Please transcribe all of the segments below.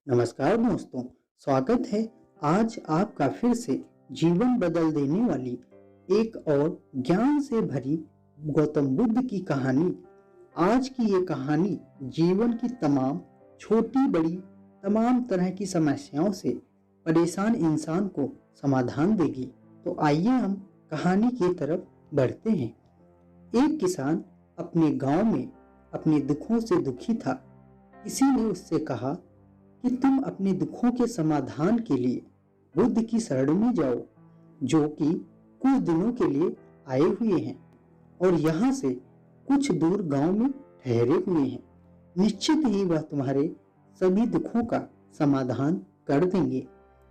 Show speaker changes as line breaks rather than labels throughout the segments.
नमस्कार दोस्तों, स्वागत है आज आपका फिर से जीवन बदल देने वाली एक और ज्ञान से भरी गौतम बुद्ध की कहानी। आज की ये कहानी जीवन की तमाम छोटी बड़ी तमाम तरह की समस्याओं से परेशान इंसान को समाधान देगी। तो आइए हम कहानी की तरफ बढ़ते हैं। एक किसान अपने गांव में अपने दुखों से दुखी था। किसी ने उससे कहा कि तुम अपने दुखों के समाधान के लिए बुद्ध की शरण में जाओ, जो कि कुछ दिनों के लिए आए हुए हैं और यहाँ से कुछ दूर गांव में ठहरे हुए हैं। निश्चित ही वह तुम्हारे सभी दुखों का समाधान कर देंगे।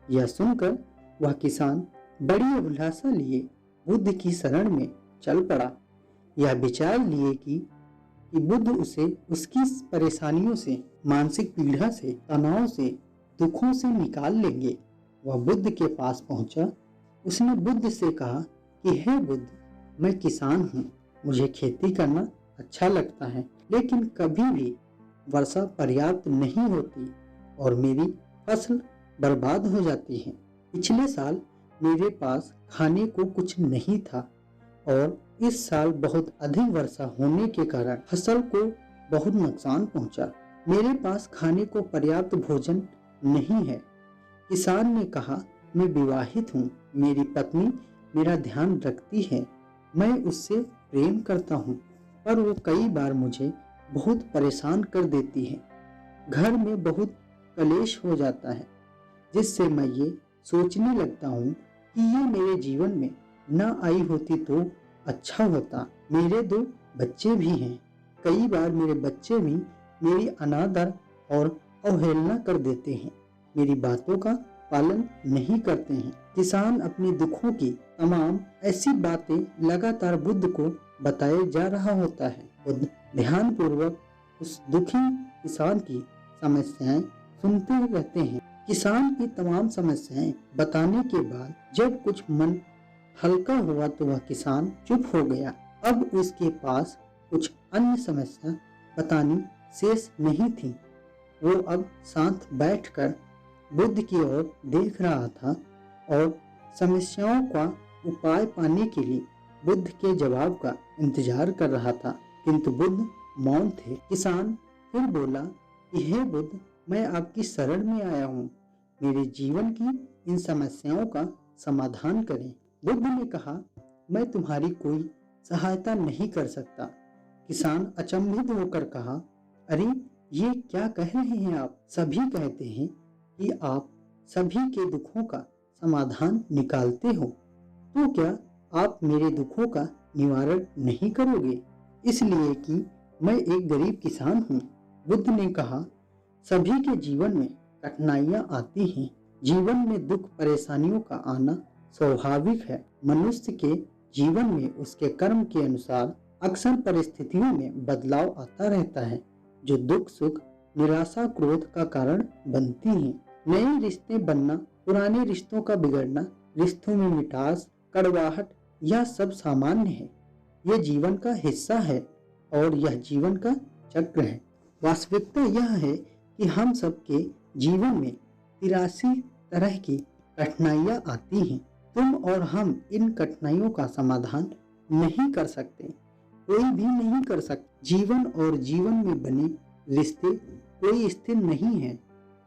यह सुनकर वह किसान बड़ी अभिलाषा लिए बुद्ध की शरण में चल पड़ा। यह विचार लिए कि बुद्ध उसे उसकी परेशानियों से, मानसिक पीड़ा से, तनाव से, दुखों से निकाल लेंगे। वह बुद्ध के पास पहुंचा। उसने बुद्ध से कहा कि हे बुद्ध, मैं किसान हूँ, मुझे खेती करना अच्छा लगता है, लेकिन कभी भी वर्षा पर्याप्त नहीं होती और मेरी फसल बर्बाद हो जाती है। पिछले साल मेरे पास खाने को कुछ नहीं था और इस साल बहुत अधिक वर्षा होने के कारण फसल को बहुत नुकसान पहुंचा। मेरे पास खाने को पर्याप्त भोजन नहीं है। किसान ने कहा, मैं विवाहित हूँ, मेरी पत्नी मेरा ध्यान रखती है, मैं उससे प्रेम करता हूँ, पर वो कई बार मुझे बहुत परेशान कर देती है। घर में बहुत कलेश हो जाता है, जिससे मैं ये सोचने लगता हूँ कि ये मेरे जीवन में न आई होती तो अच्छा होता। मेरे 2 बच्चे भी हैं। कई बार मेरे बच्चे भी मेरी अनादर और अवहेलना कर देते हैं, मेरी बातों का पालन नहीं करते हैं। किसान अपने दुखों की तमाम ऐसी बातें लगातार बुद्ध को बताए जा रहा होता है। बुद्ध ध्यानपूर्वक उस दुखी किसान की समस्याएं सुनते रहते हैं। किसान की तमाम समस्याएं बताने के बाद जब कुछ मन हल्का हुआ तो वह किसान चुप हो गया। अब उसके पास कुछ अन्य समस्या बतानी शेष नहीं थी। वो अब शांत बैठकर बुद्ध की ओर देख रहा था और समस्याओं का उपाय पाने के लिए बुद्ध के जवाब का इंतजार कर रहा था, किंतु बुद्ध मौन थे। किसान फिर बोला कि हे बुद्ध, मैं आपकी शरण में आया हूँ, मेरे जीवन की इन समस्याओं का समाधान करें। बुद्ध ने कहा, मैं तुम्हारी कोई सहायता नहीं कर सकता। किसान अचंभित होकर कहा, अरे ये क्या कह रहे हैं आप? सभी कहते हैं कि आप सभी के दुखों का समाधान निकालते हो, तो क्या आप मेरे दुखों का निवारण नहीं करोगे? इसलिए कि मैं एक गरीब किसान हूँ। बुद्ध ने कहा, सभी के जीवन में कठिनाइयाँ आती हैं। जीवन में दुख परेशानियों का आना स्वाभाविक है। मनुष्य के जीवन में उसके कर्म के अनुसार अक्सर परिस्थितियों में बदलाव आता रहता है, जो दुख सुख, निराशा, क्रोध का कारण बनती हैं। नए रिश्ते बनना, पुराने रिश्तों का बिगड़ना, रिश्तों में मिठास, कड़वाहट, यह सब सामान्य है। यह जीवन का हिस्सा है और यह जीवन का चक्र है। वास्तविकता यह है कि हम सबके जीवन में 83 तरह की कठिनाइयाँ आती हैं। तुम और हम इन कठिनाइयों का समाधान नहीं कर सकते, कोई भी नहीं कर सकता। जीवन और जीवन में बने रिश्ते कोई स्थिर नहीं है।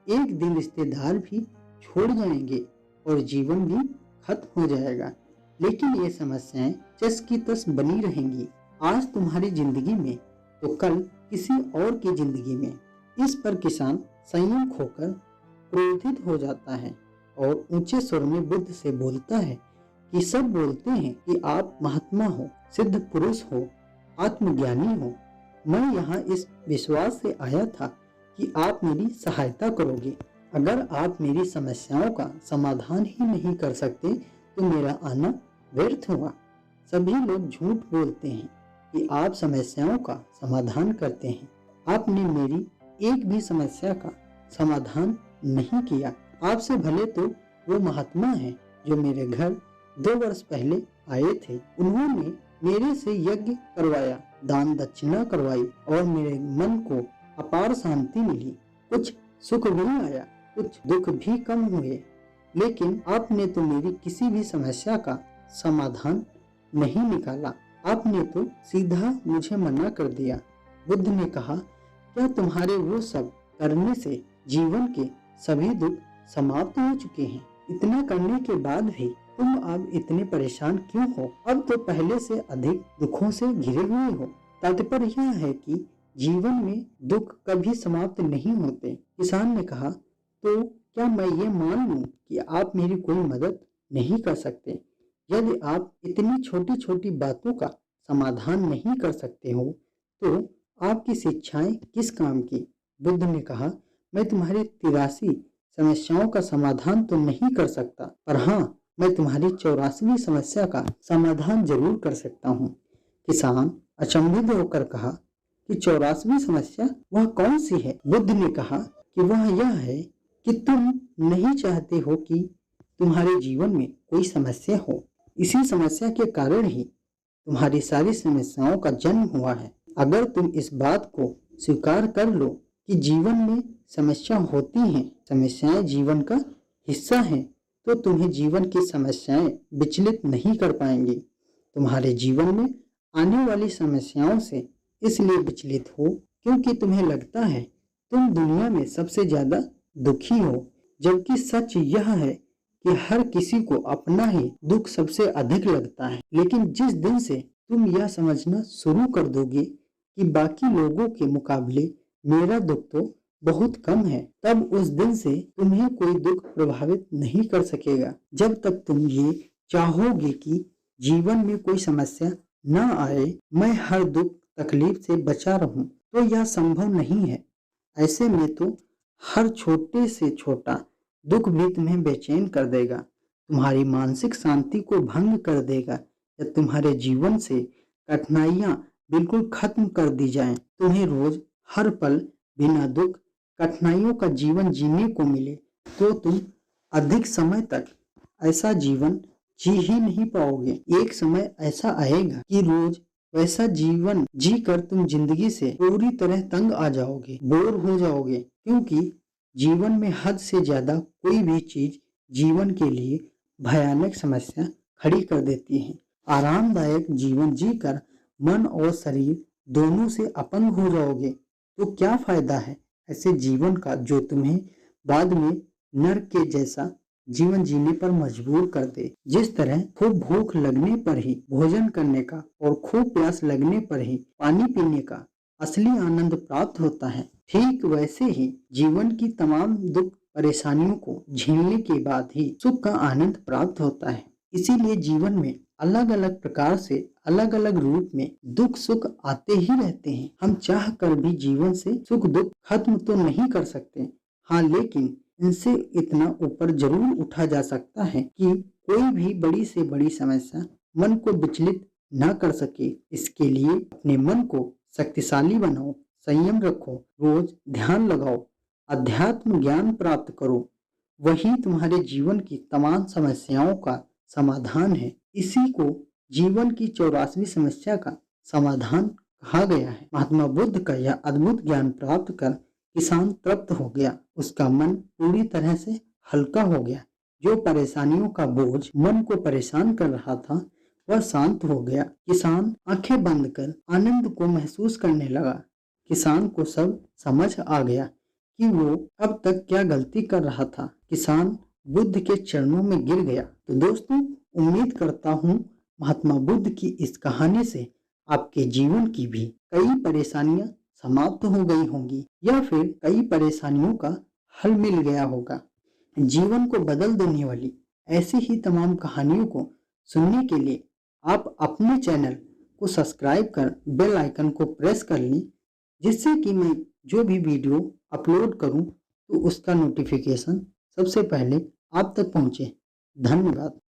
एक दिन रिश्तेदार भी छोड़ जाएंगे और जीवन भी खत्म हो जाएगा, लेकिन ये समस्याएं जस की तस बनी रहेंगी। आज तुम्हारी जिंदगी में तो कल किसी और की जिंदगी में। इस पर किसान संयम खोकर क्रोधित हो जाता है और ऊंचे स्वर में बुद्ध से बोलता है कि सब बोलते हैं कि आप महात्मा हो, सिद्ध पुरुष हो, आत्मज्ञानी हो। मैं यहाँ इस विश्वास से आया था कि आप मेरी सहायता करोगे। अगर आप मेरी समस्याओं का समाधान ही नहीं कर सकते तो मेरा आना व्यर्थ हुआ। सभी लोग झूठ बोलते हैं कि आप समस्याओं का समाधान करते हैं। आपने मेरी एक भी समस्या का समाधान नहीं किया। आपसे भले तो वो महात्मा हैं जो मेरे घर 2 वर्ष पहले आए थे। उन्होंने मेरे से यज्ञ करवाया, दान दक्षिणा करवाई और मेरे मन को अपार शांति मिली। कुछ सुख भी आया, कुछ दुख भी कम हुए, लेकिन आपने तो मेरी किसी भी समस्या का समाधान नहीं निकाला। आपने तो सीधा मुझे मना कर दिया। बुद्ध ने कहा, क्या तुम्हारे वो सब करने से जीवन के सभी दुख समाप्त हो चुके हैं? इतना करने के बाद भी तुम अब इतने परेशान क्यों हो? अब तो पहले से अधिक दुखों से घिरे हुए हो। तात्पर्य यह है कि जीवन में दुख कभी समाप्त नहीं होते। किसान ने कहा, तो क्या मैं ये मान लूं कि आप मेरी कोई मदद नहीं कर सकते? यदि आप इतनी छोटी छोटी बातों का समाधान नहीं कर सकते हो तो आपकी शिक्षाएं किस काम की? बुद्ध ने कहा, मैं तुम्हारी 83 समस्याओं का समाधान तो नहीं कर सकता, पर हाँ, मैं तुम्हारी 84वीं समस्या का समाधान जरूर कर सकता हूँ। किसान अचंभित होकर कहा कि 84वीं समस्या वह कौन सी है? बुद्ध ने कहा कि वह यह है कि तुम नहीं चाहते हो कि तुम्हारे जीवन में कोई समस्या हो। इसी समस्या के कारण ही तुम्हारी सारी समस्याओं का जन्म हुआ है। अगर तुम इस बात को स्वीकार कर लो कि जीवन में समस्या होती हैं, समस्याएं जीवन का हिस्सा हैं, तो तुम्हें जीवन की समस्याएं विचलित नहीं कर पाएंगी। तुम्हारे जीवन में आने वाली समस्याओं से इसलिए विचलित हो क्योंकि तुम्हें लगता है तुम दुनिया में सबसे ज्यादा दुखी हो, जबकि सच यह है कि हर किसी को अपना ही दुख सबसे अधिक लगता है। लेकिन जिस दिन से तुम यह समझना शुरू कर दोगे कि बाकी लोगों के मुकाबले मेरा दुख तो बहुत कम है, तब उस दिन से तुम्हें कोई दुख प्रभावित नहीं कर सकेगा। जब तक तुम ये चाहोगे कि जीवन में कोई समस्या न आए, मैं हर दुख तकलीफ से बचा रहूं, तो यह संभव नहीं है। ऐसे में तो हर छोटे से छोटा दुख भी तुम्हें बेचैन कर देगा, तुम्हारी मानसिक शांति को भंग कर देगा, या तुम्हारे जीवन से कठिनाइयां बिल्कुल खत्म कर दी जाएं। तुम्हें रोज हर पल बिना दुख कठिनाइयों का जीवन जीने को मिले तो तुम अधिक समय तक ऐसा जीवन जी ही नहीं पाओगे। एक समय ऐसा आएगा कि रोज वैसा जीवन जीकर तुम जिंदगी से पूरी तरह तंग आ जाओगे, बोर हो जाओगे, क्योंकि जीवन में हद से ज्यादा कोई भी चीज जीवन के लिए भयानक समस्या खड़ी कर देती है। आरामदायक जीवन जीकर मन और शरीर दोनों से अपंग हो जाओगे तो क्या फायदा है ऐसे जीवन का जो तुम्हें बाद में नरक के जैसा जीवन जीने पर मजबूर कर दे। जिस तरह खूब भूख लगने पर ही भोजन करने का और खूब प्यास लगने पर ही पानी पीने का असली आनंद प्राप्त होता है, ठीक वैसे ही जीवन की तमाम दुख परेशानियों को झेलने के बाद ही सुख का आनंद प्राप्त होता है। इसीलिए जीवन में अलग अलग प्रकार से अलग अलग रूप में दुख सुख आते ही रहते हैं। हम चाह कर भी जीवन से सुख दुख खत्म तो नहीं कर सकते, हाँ, लेकिन इनसे इतना ऊपर जरूर उठा जा सकता है कि कोई भी बड़ी से बड़ी समस्या मन को विचलित न कर सके। इसके लिए अपने मन को शक्तिशाली बनाओ, संयम रखो, रोज ध्यान लगाओ, अध्यात्म ज्ञान प्राप्त करो, वही तुम्हारे जीवन की तमाम समस्याओं का समाधान है। इसी को जीवन की 84वीं समस्या का समाधान कहा गया है। महात्मा बुद्ध का यह अद्भुत ज्ञान प्राप्त कर किसान तृप्त हो गया, उसका मन पूरी तरह से हल्का हो गया। जो परेशानियों का बोझ मन को परेशान कर रहा था वह शांत हो गया। किसान आंखें बंद कर आनंद को महसूस करने लगा। किसान को सब समझ आ गया कि वो अब तक क्या गलती कर रहा था। किसान बुद्ध के चरणों में गिर गया। तो दोस्तों, उम्मीद करता हूँ महात्मा बुद्ध की इस कहानी से आपके जीवन की भी कई परेशानियां समाप्त हो गई होंगी या फिर कई परेशानियों का हल मिल गया होगा। जीवन को बदल देने वाली ऐसी ही तमाम कहानियों को सुनने के लिए आप अपने चैनल को सब्सक्राइब कर बेल आइकन को प्रेस कर लें, जिससे कि मैं जो भी वीडियो अपलोड करूं तो उसका नोटिफिकेशन सबसे पहले आप तक पहुंचे। धन्यवाद।